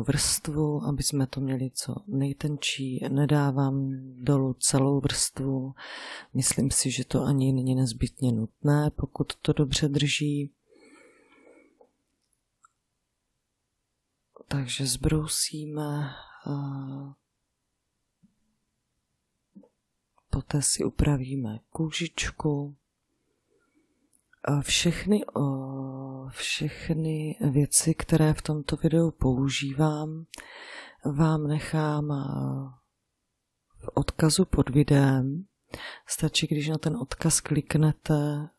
vrstvu, aby jsme to měli co nejtenčí. Nedávám dolů celou vrstvu. Myslím si, že to ani není nezbytně nutné, pokud to dobře drží. Takže zbrousíme, poté si upravíme kůžičku. Všechny věci, které v tomto videu používám, vám nechám v odkazu pod videem. Stačí, když na ten odkaz kliknete,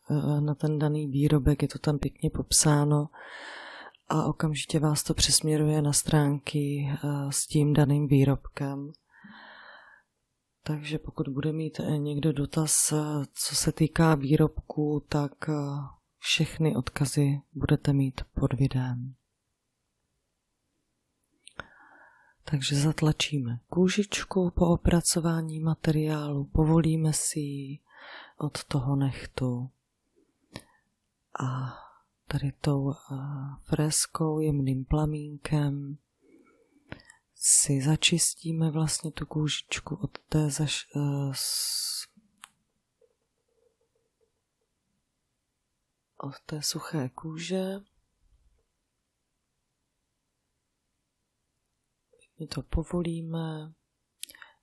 na ten daný výrobek, je to tam pěkně popsáno a okamžitě vás to přesměruje na stránky s tím daným výrobkem. Takže pokud bude mít někdo dotaz, co se týká výrobku, tak všechny odkazy budete mít pod videem. Takže zatlačíme kůžičku po opracování materiálu, povolíme si ji od toho nehtu a tady tou freskou, jemným plamínkem si začistíme vlastně tu kůžičku od té suché kůže. My to povolíme,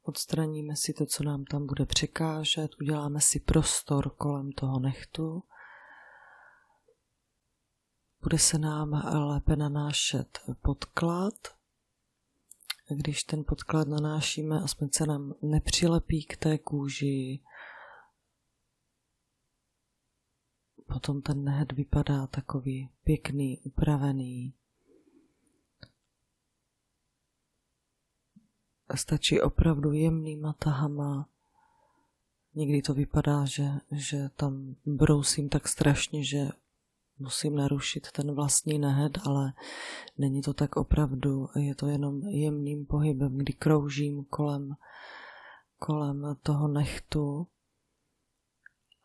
odstraníme si to, co nám tam bude překážet, uděláme si prostor kolem toho nehtu. Bude se nám lépe nanášet podklad. Když ten podklad nanášíme, aspoň se nám nepřilepí k té kůži, potom ten nehet vypadá takový pěkný, upravený. Stačí opravdu jemnýma tahama. Někdy to vypadá, že tam brousím tak strašně, že musím narušit ten vlastní nehet, ale není to tak opravdu, je to jenom jemným pohybem, kdy kroužím kolem toho nehtu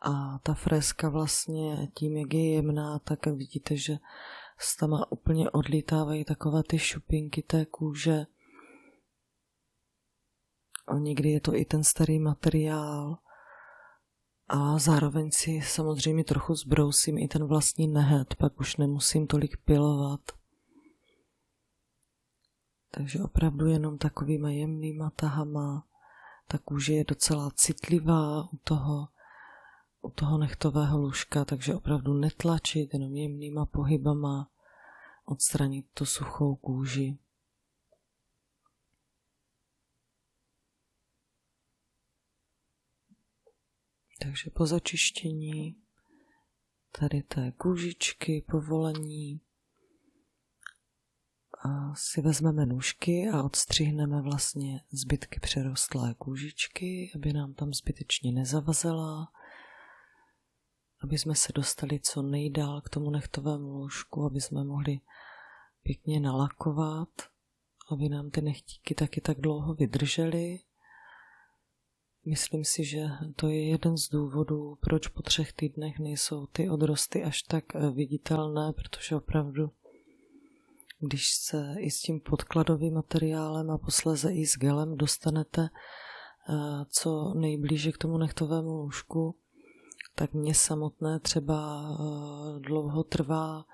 a ta freska vlastně tím, jak je jemná, tak vidíte, že s tama úplně odlítávají takové ty šupinky té kůže. A někdy je to i ten starý materiál. A zároveň si samozřejmě trochu zbrousím i ten vlastní nehet, pak už nemusím tolik pilovat. Takže opravdu jenom takovýma jemnýma tahama. Ta kůže je docela citlivá u toho nehtového lůžka, takže opravdu netlačit, jenom jemnýma pohybama odstranit tu suchou kůži. Takže po začištění tady té kůžičky, povolení a si vezmeme nůžky a odstřihneme vlastně zbytky přerostlé kůžičky, aby nám tam zbytečně nezavazela, aby jsme se dostali co nejdál k tomu nehtovému lůžku, aby jsme mohli pěkně nalakovat, aby nám ty nehtíky taky tak dlouho vydržely. Myslím si, že to je jeden z důvodů, proč po 3 týdnech nejsou ty odrosty až tak viditelné, protože opravdu, když se i s tím podkladovým materiálem a posléze i s gelem dostanete co nejblíže k tomu nehtovému lůžku, tak mě samotné třeba dlouho trvá,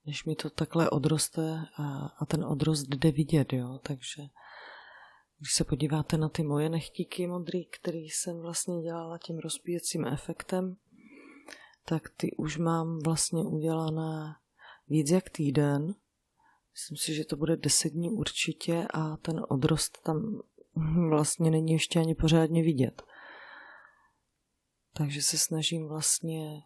než mi to takhle odroste a ten odrost jde vidět, jo, takže když se podíváte na ty moje nehtíky modrý, který jsem vlastně dělala tím rozbíjecím efektem, tak ty už mám vlastně udělané víc jak týden. Myslím si, že to bude 10 dní určitě a ten odrost tam vlastně není ještě ani pořádně vidět. Takže se snažím vlastně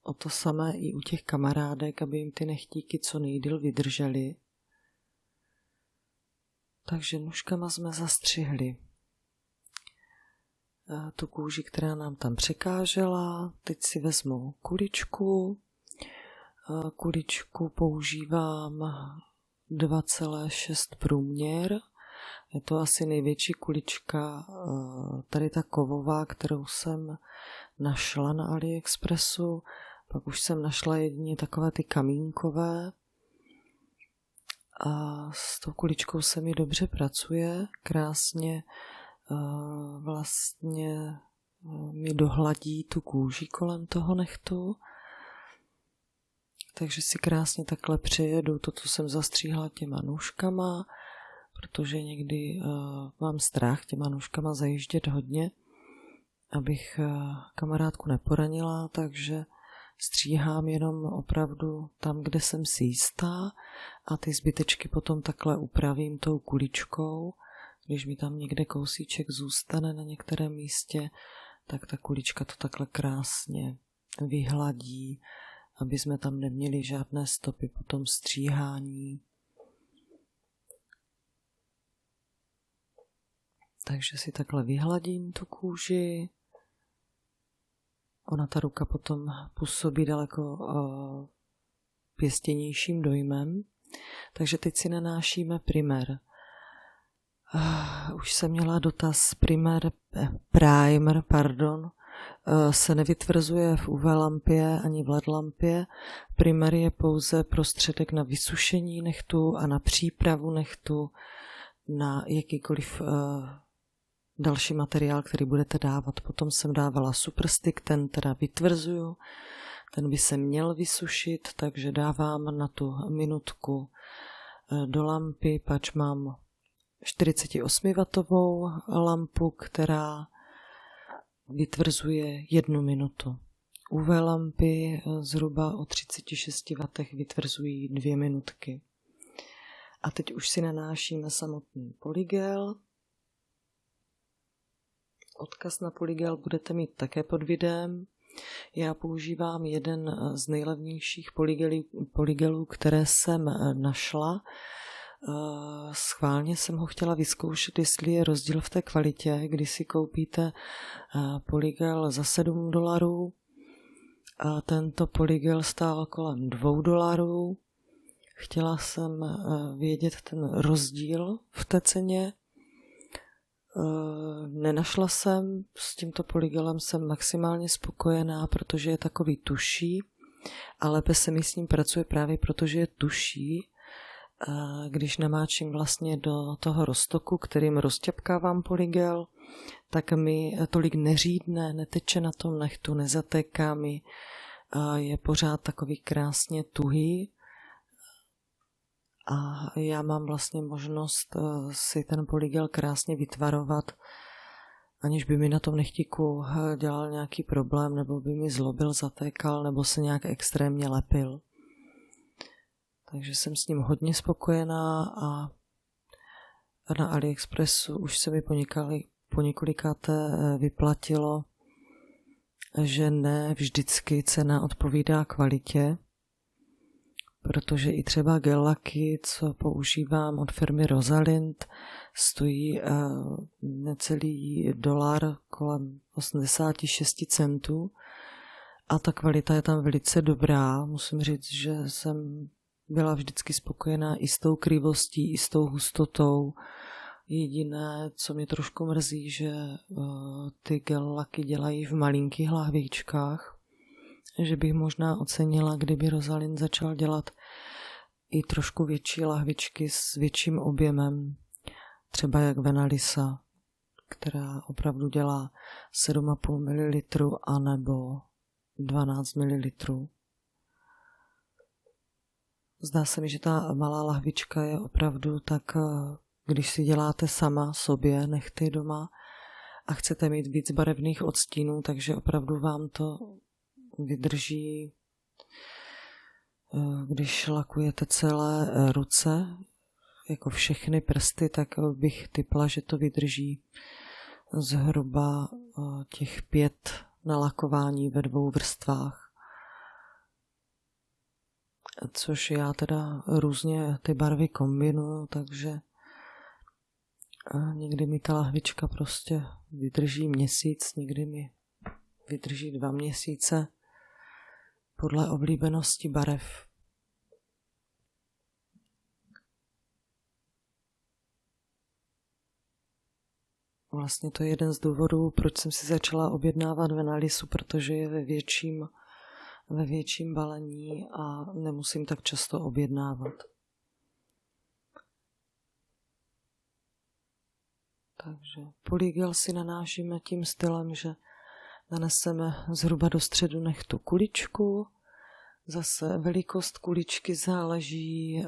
o to samé i u těch kamarádek, aby jim ty nehtíky co nejdýl vydržely. Takže nůžkama jsme zastřihli tu kůži, která nám tam překážela. Teď si vezmu kuličku. Kuličku používám 2,6 průměr. Je to asi největší kulička, tady ta kovová, kterou jsem našla na AliExpressu. Pak už jsem našla jedině takové ty kamínkové. A s tou kuličkou se mi dobře pracuje, krásně vlastně mi dohladí tu kůži kolem toho nehtu. Takže si krásně takhle přejedu to, co jsem zastříhla těma nůžkama, protože někdy mám strach těma nůžkama zajíždět hodně, abych kamarádku neporanila, takže stříhám jenom opravdu tam, kde jsem si jistá a ty zbytečky potom takhle upravím tou kuličkou. Když mi tam někde kousíček zůstane na některém místě, tak ta kulička to takhle krásně vyhladí, aby jsme tam neměli žádné stopy po tom stříhání. Takže si takhle vyhladím tu kůži. Ona ta ruka potom působí daleko pěstěnějším dojmem. Takže teď si nanášíme primer. Už jsem měla dotaz, primer se nevytvrzuje v UV lampě ani v LED lampě. Primer je pouze prostředek na vysušení nehtu a na přípravu nehtu na jakýkoliv další materiál, který budete dávat. Potom jsem dávala superstick, ten teda vytvrzuju, ten by se měl vysušit, takže dávám na tu minutku do lampy, pač mám 48W lampu, která vytvrzuje 1 minutu. UV lampy zhruba o 36W vytvrzují 2 minutky. A teď už si nanášíme samotný polygel. Odkaz na polygel budete mít také pod videem. Já používám jeden z nejlevnějších polygelů, které jsem našla. Schválně jsem ho chtěla vyzkoušet, jestli je rozdíl v té kvalitě, když si koupíte polygel za $7 a tento polygel stál kolem $2. Chtěla jsem vědět ten rozdíl v té ceně. Nenašla jsem, s tímto polygelem jsem maximálně spokojená, protože je takový tuší a lépe se mi s ním pracuje právě protože je tuší. Když namáčím vlastně do toho roztoku, kterým rozťapkávám polygel, tak mi tolik neřídne, neteče na tom nehtu, nezatéká mi, je pořád takový krásně tuhý a já mám vlastně možnost si ten polygel krásně vytvarovat, aniž by mi na tom nehtíku dělal nějaký problém, nebo by mi zlobil, zatékal, nebo se nějak extrémně lepil. Takže jsem s ním hodně spokojená a na AliExpressu už se mi po několikáté vyplatilo, že ne vždycky cena odpovídá kvalitě, protože i třeba gel laky, co používám od firmy Rosalind, stojí necelý $1, kolem 86 centů a ta kvalita je tam velice dobrá. Musím říct, že jsem byla vždycky spokojená i s tou krivostí, i s tou hustotou. Jediné, co mě trošku mrzí, že ty gel laky dělají v malinkých lahvičkách, že bych možná ocenila, kdyby Rosalind začal dělat i trošku větší lahvičky s větším objemem, třeba jak Venalisa, která opravdu dělá 7,5 ml anebo 12 ml. Zdá se mi, že ta malá lahvička je opravdu tak, když si děláte sama sobě nehty doma a chcete mít víc barevných odstínů, takže opravdu vám to vydrží, když lakujete celé ruce, jako všechny prsty, tak bych tipla, že to vydrží zhruba těch 5 nalakování ve 2 vrstvách. Což já teda různě ty barvy kombinuju, takže někdy mi ta lahvička prostě vydrží měsíc, někdy mi vydrží 2 měsíce podle oblíbenosti barev. Vlastně to je jeden z důvodů, proč jsem si začala objednávat Venalisu, protože je ve větším balení a nemusím tak často objednávat. Takže polygel si nanášíme tím stylem, že naneseme zhruba do středu nehtu kuličku. Zase velikost kuličky záleží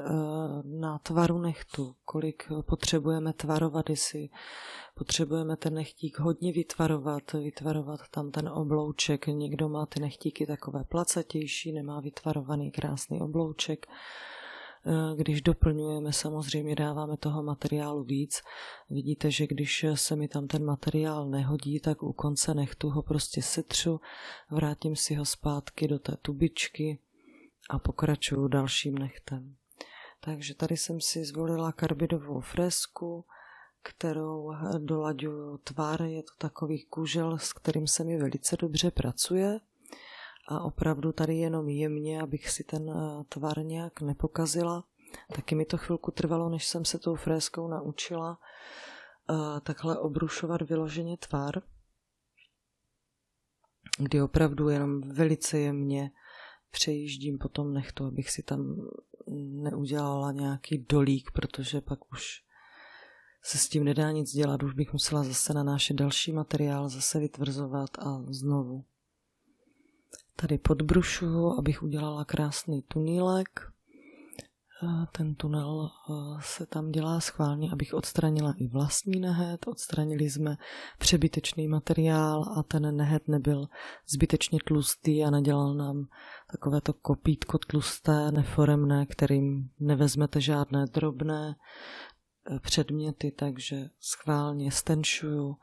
na tvaru nehtu, kolik potřebujeme tvarovat, jestli potřebujeme ten nechtík hodně vytvarovat tam ten oblouček. Někdo má ty nechtíky takové placatější, nemá vytvarovaný krásný oblouček. Když doplňujeme, samozřejmě dáváme toho materiálu víc. Vidíte, že když se mi tam ten materiál nehodí, tak u konce nehtu ho prostě setřu, vrátím si ho zpátky do té tubičky a pokračuju dalším nehtem. Takže tady jsem si zvolila karbidovou fresku, kterou dolaďuju tvar. Je to takový kužel, s kterým se mi velice dobře pracuje. A opravdu tady jenom jemně, abych si ten tvar nějak nepokazila. Taky mi to chvilku trvalo, než jsem se tou fréskou naučila takhle obrušovat vyloženě tvar, kdy opravdu jenom velice jemně přejíždím po tom nehtu, abych si tam neudělala nějaký dolík, protože pak už se s tím nedá nic dělat, už bych musela zase nanášet další materiál, zase vytvrzovat a znovu. Tady podbrušuju, abych udělala krásný tunílek. Ten tunel se tam dělá schválně, abych odstranila i vlastní nehet. Odstranili jsme přebytečný materiál a ten nehet nebyl zbytečně tlustý a nedělal nám takovéto kopítko tlusté, neforemné, kterým nevezmete žádné drobné předměty, takže schválně stenčuju.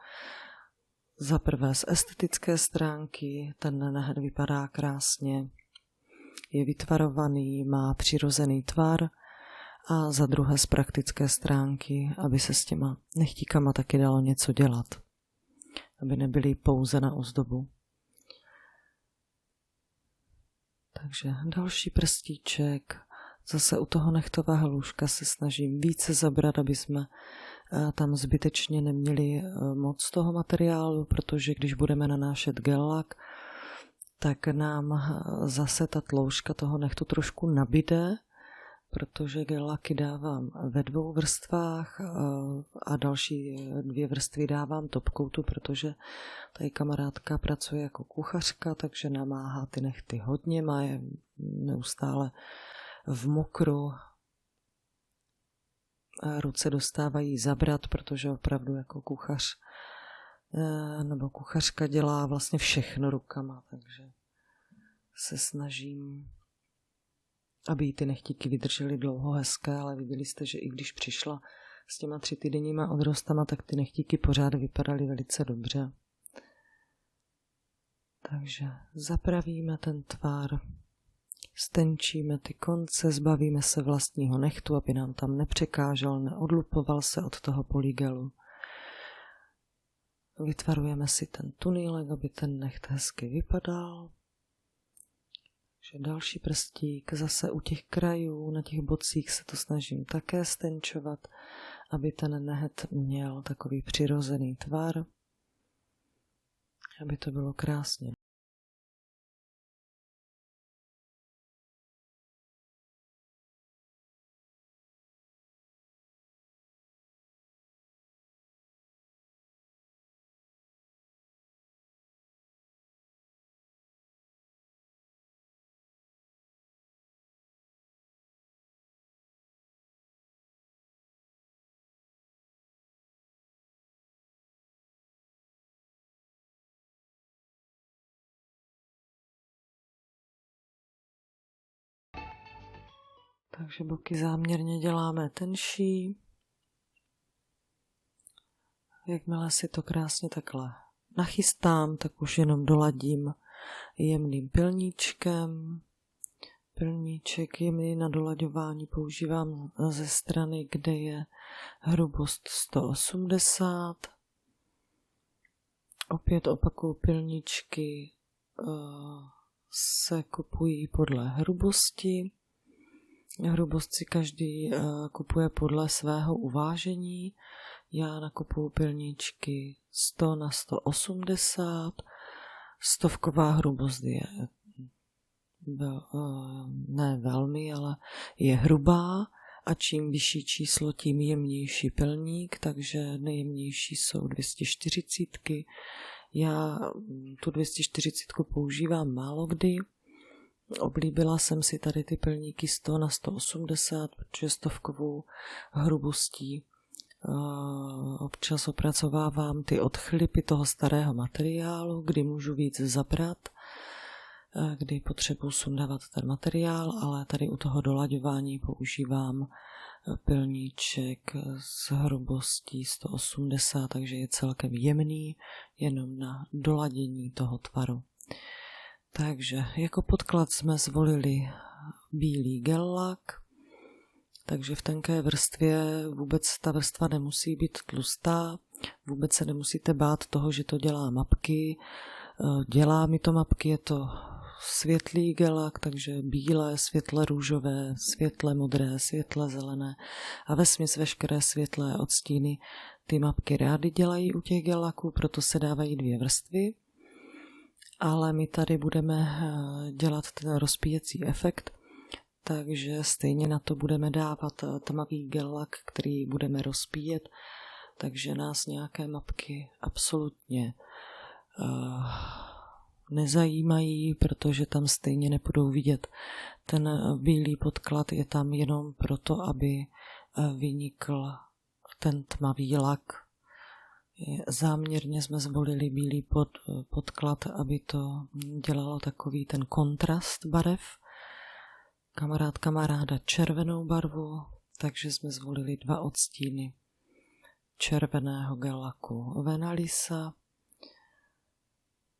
Za prvé z estetické stránky ten nehet vypadá krásně, je vytvarovaný, má přirozený tvar, a za druhé z praktické stránky, aby se s těma nechtíkama taky dalo něco dělat, aby nebyly pouze na ozdobu. Takže další prstíček, zase u toho nehtového lůžka se snažím více zabrat, aby jsme tam zbytečně neměli moc toho materiálu, protože když budeme nanášet gel-lak, tak nám zase ta tloušťka toho nehtu trošku nabide, protože gel-laky dávám ve 2 vrstvách a další 2 vrstvy dávám topkoutu, protože tady kamarádka pracuje jako kuchařka, takže namáhá ty nehty hodně, má je neustále v mokru. A ruce dostávají zabrat, protože opravdu jako kuchař nebo kuchařka dělá vlastně všechno rukama, takže se snažím, aby ty nechtíky vydržely dlouho hezké, ale viděli jste, že i když přišla s těma 3týdenníma odrostama, tak ty nechtíky pořád vypadaly velice dobře. Takže zapravíme ten tvar, stenčíme ty konce, zbavíme se vlastního nehtu, aby nám tam nepřekážel, neodlupoval se od toho polygelu. Vytvarujeme si ten tunýlek, aby ten necht hezky vypadal. Takže další prstík, zase u těch krajů, na těch bocích se to snažím také stenčovat, aby ten nehet měl takový přirozený tvar, aby to bylo krásně. Takže boky záměrně děláme tenší. Jakmile si to krásně takhle nachystám, tak už jenom doladím jemným pilníčkem. Pilníček jemný na dolaďování používám ze strany, kde je hrubost 180. Opět opakuju, pilníčky se kupují podle hrubosti. Hrubost si každý kupuje podle svého uvážení. Já nakupuju pilníčky 100 na 180. Stovková hrubost je ne velmi, ale je hrubá a čím vyšší číslo, tím jemnější pilník, takže nejjemnější jsou 240. Já tu 240 používám málo kdy. Oblíbila jsem si tady ty pilníky 100 na 180, protože stovkovou hrubostí občas opracovávám ty odchlipy toho starého materiálu, kdy můžu víc zabrat, kdy potřebuji sundávat ten materiál, ale tady u toho dolaďování používám pilníček s hrubostí 180, takže je celkem jemný, jenom na doladění toho tvaru. Takže jako podklad jsme zvolili bílý gel lak, takže v tenké vrstvě vůbec ta vrstva nemusí být tlustá, vůbec se nemusíte bát toho, že to dělá mapky. Dělá mi to mapky, je to světlý gelak, takže bílé, světle růžové, světle modré, světle zelené a vesměs veškeré světlé odstíny. Ty mapky rády dělají u těch gelaků, proto se dávají 2 vrstvy. Ale my tady budeme dělat ten rozpíjecí efekt, takže stejně na to budeme dávat tmavý gel lak, který budeme rozpíjet, takže nás nějaké mapky absolutně nezajímají, protože tam stejně nebudou vidět. Ten bílý podklad je tam jenom proto, aby vynikl ten tmavý lak. Záměrně jsme zvolili bílý podklad, aby to dělalo takový ten kontrast barev. Kamarádka má ráda červenou barvu, takže jsme zvolili 2 odstíny červeného gel laku Venalisa.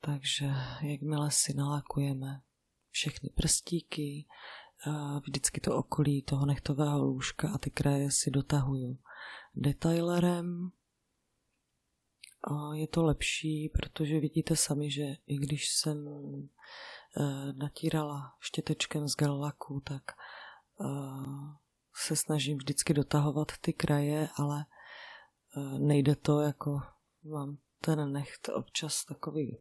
Takže jakmile si nalakujeme všechny prstíky, vždycky to okolí toho nechtového lůžka a ty kraje si dotahuju detailerem. A je to lepší, protože vidíte sami, že i když jsem natírala štětečkem z gel laku, tak se snažím vždycky dotahovat ty kraje, ale nejde to, jako mám ten necht občas takový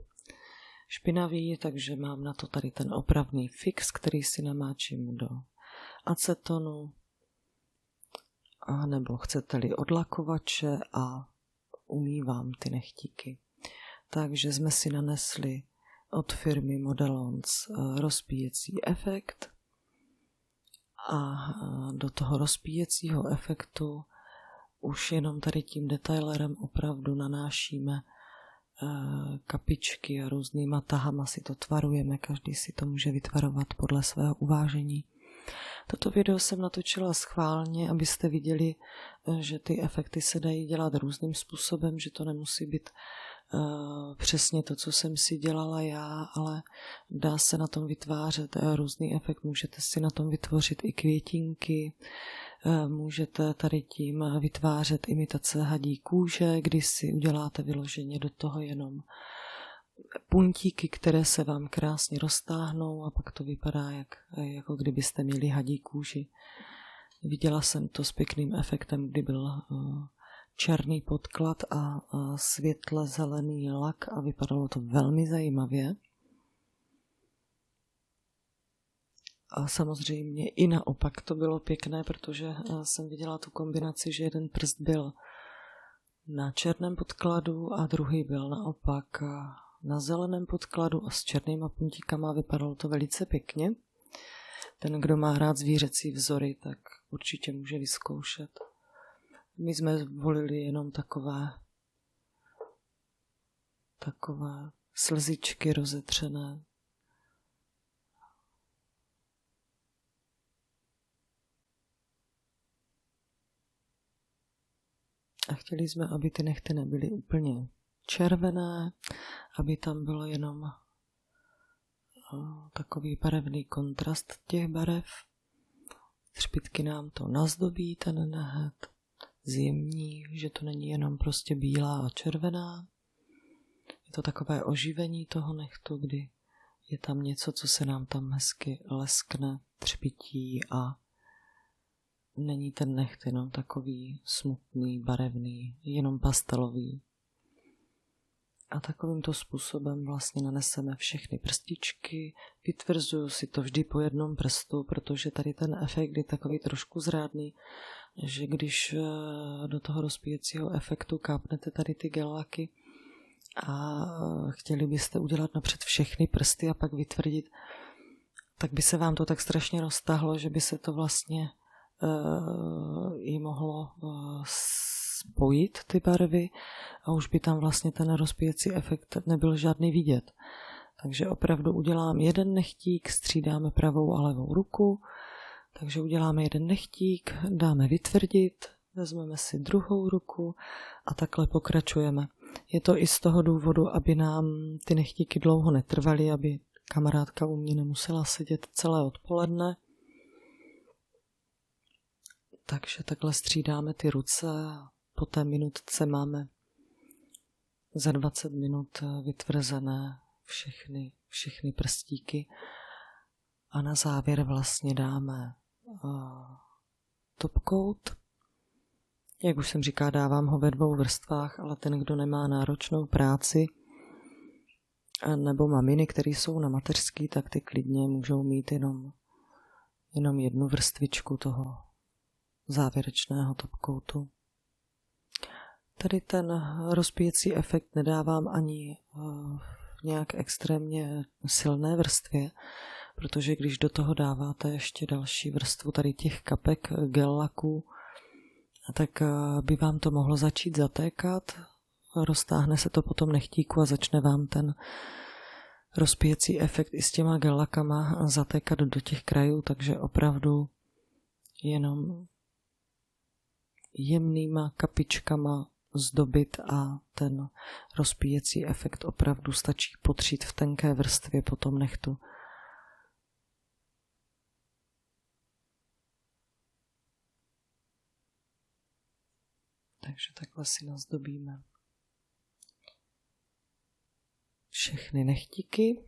špinavý, takže mám na to tady ten opravný fix, který si namáčím do acetonu, a nebo chcete-li odlakovače a umývám ty nechtíky. Takže jsme si nanesli od firmy Modelons rozpíjecí efekt a do toho rozpíjecího efektu už jenom tady tím detailerem opravdu nanášíme kapičky a různýma tahama si to tvarujeme, každý si to může vytvarovat podle svého uvážení. Toto video jsem natočila schválně, abyste viděli, že ty efekty se dají dělat různým způsobem, že to nemusí být přesně to, co jsem si dělala já, ale dá se na tom vytvářet různý efekt. Můžete si na tom vytvořit i květinky, můžete tady tím vytvářet imitace hadí kůže, kdy si uděláte vyloženě do toho jenom puntíky, které se vám krásně roztáhnou a pak to vypadá, jako kdybyste měli hadí kůži. Viděla jsem to s pěkným efektem, kdy byl černý podklad a světle zelený lak a vypadalo to velmi zajímavě. A samozřejmě i naopak to bylo pěkné, protože jsem viděla tu kombinaci, že jeden prst byl na černém podkladu a druhý byl naopak na zeleném podkladu a s černýma puntíkama. Vypadalo to velice pěkně. Ten, kdo má rád zvířecí vzory, tak určitě může vyzkoušet. My jsme volili jenom takové slzičky rozetřené. A chtěli jsme, aby ty nehty nebyly úplně červené, aby tam bylo jenom takový barevný kontrast těch barev. Třpytky nám to nazdobí ten nehet, zjemní, že to není jenom prostě bílá a červená. Je to takové oživení toho nehtu, kdy je tam něco, co se nám tam hezky leskne, třpytí a není ten necht jenom takový smutný, barevný, jenom pastelový. A takovýmto způsobem vlastně naneseme všechny prstičky. Vytvrzuju si to vždy po jednom prstu, protože tady ten efekt je takový trošku zrádný, že když do toho rozpíjecího efektu kápnete tady ty gel laky a chtěli byste udělat napřed všechny prsty a pak vytvrdit, tak by se vám to tak strašně roztahlo, že by se to vlastně i mohlo spojit ty barvy a už by tam vlastně ten rozpíjecí efekt nebyl žádný vidět. Takže opravdu udělám jeden nechtík, střídáme pravou a levou ruku, takže uděláme jeden nechtík, dáme vytvrdit, vezmeme si druhou ruku a takhle pokračujeme. Je to i z toho důvodu, aby nám ty nechtíky dlouho netrvaly, aby kamarádka u mě nemusela sedět celé odpoledne. Takže takhle střídáme ty ruce a po té minutce máme za 20 minut vytvrzené všechny prstíky a na závěr vlastně dáme top coat. Jak už jsem říkala, dávám ho ve 2 vrstvách, ale ten, kdo nemá náročnou práci nebo maminy, které jsou na mateřský, tak ty klidně můžou mít jenom 1 vrstvičku toho závěrečného top coatu. Tady ten rozpíjecí efekt nedávám ani v nějak extrémně silné vrstvě, protože když do toho dáváte ještě další vrstvu tady těch kapek gel laků, tak by vám to mohlo začít zatékat, roztáhne se to potom nechtíku a začne vám ten rozpíjecí efekt i s těma gel lakama zatékat do těch krajů, takže opravdu jenom jemnýma kapičkama zdobit a ten rozpíjecí efekt opravdu stačí potřít v tenké vrstvě po tom nechtu. Takže takhle si nazdobíme všechny nechtíky.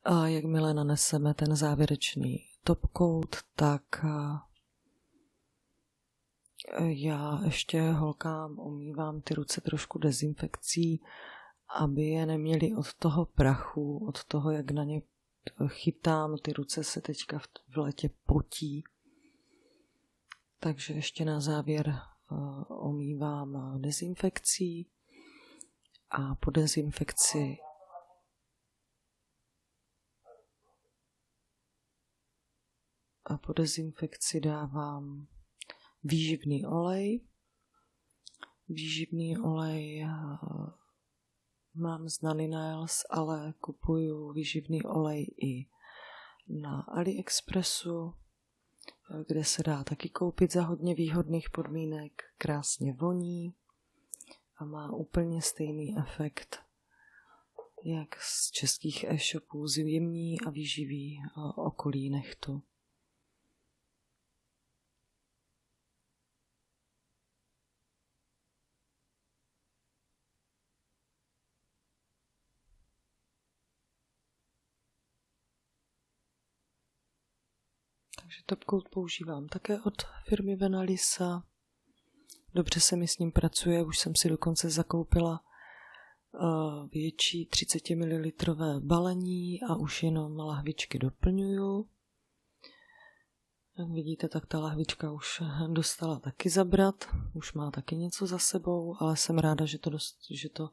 A jakmile naneseme ten závěrečný top coat, tak já ještě holkám umývám ty ruce trošku dezinfekcí, aby je neměli od toho prachu, od toho, jak na ně chytám. Ty ruce se teďka v létě potí. Takže ještě na závěr umývám dezinfekcí a po dezinfekci dávám výživný olej. Výživný olej mám z Nany Nails, ale kupuju výživný olej i na AliExpressu, kde se dá taky koupit za hodně výhodných podmínek, krásně voní a má úplně stejný efekt, jak z českých e-shopů, zjemní a výživí okolí nechtu. Takže top coat používám také od firmy Venalisa. Dobře se mi s ním pracuje, už jsem si dokonce zakoupila větší 30 ml balení a už jenom lahvičky doplňuju. Jak vidíte, tak ta lahvička už dostala taky zabrat, už má taky něco za sebou, ale jsem ráda, že to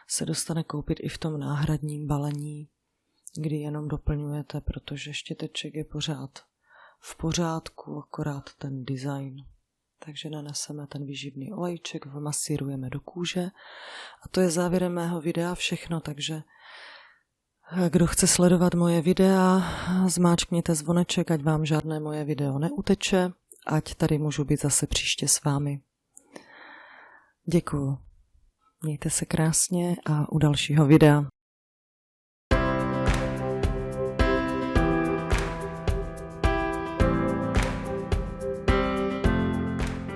se dostane koupit i v tom náhradním balení, kdy jenom doplňujete, protože štěteček je pořád v pořádku, akorát ten design. Takže naneseme ten výživný olejček, vmasírujeme do kůže a to je závěrem mého videa všechno, takže kdo chce sledovat moje videa, zmáčkněte zvoneček, ať vám žádné moje video neuteče, ať tady můžu být zase příště s vámi. Děkuju. Mějte se krásně a u dalšího videa.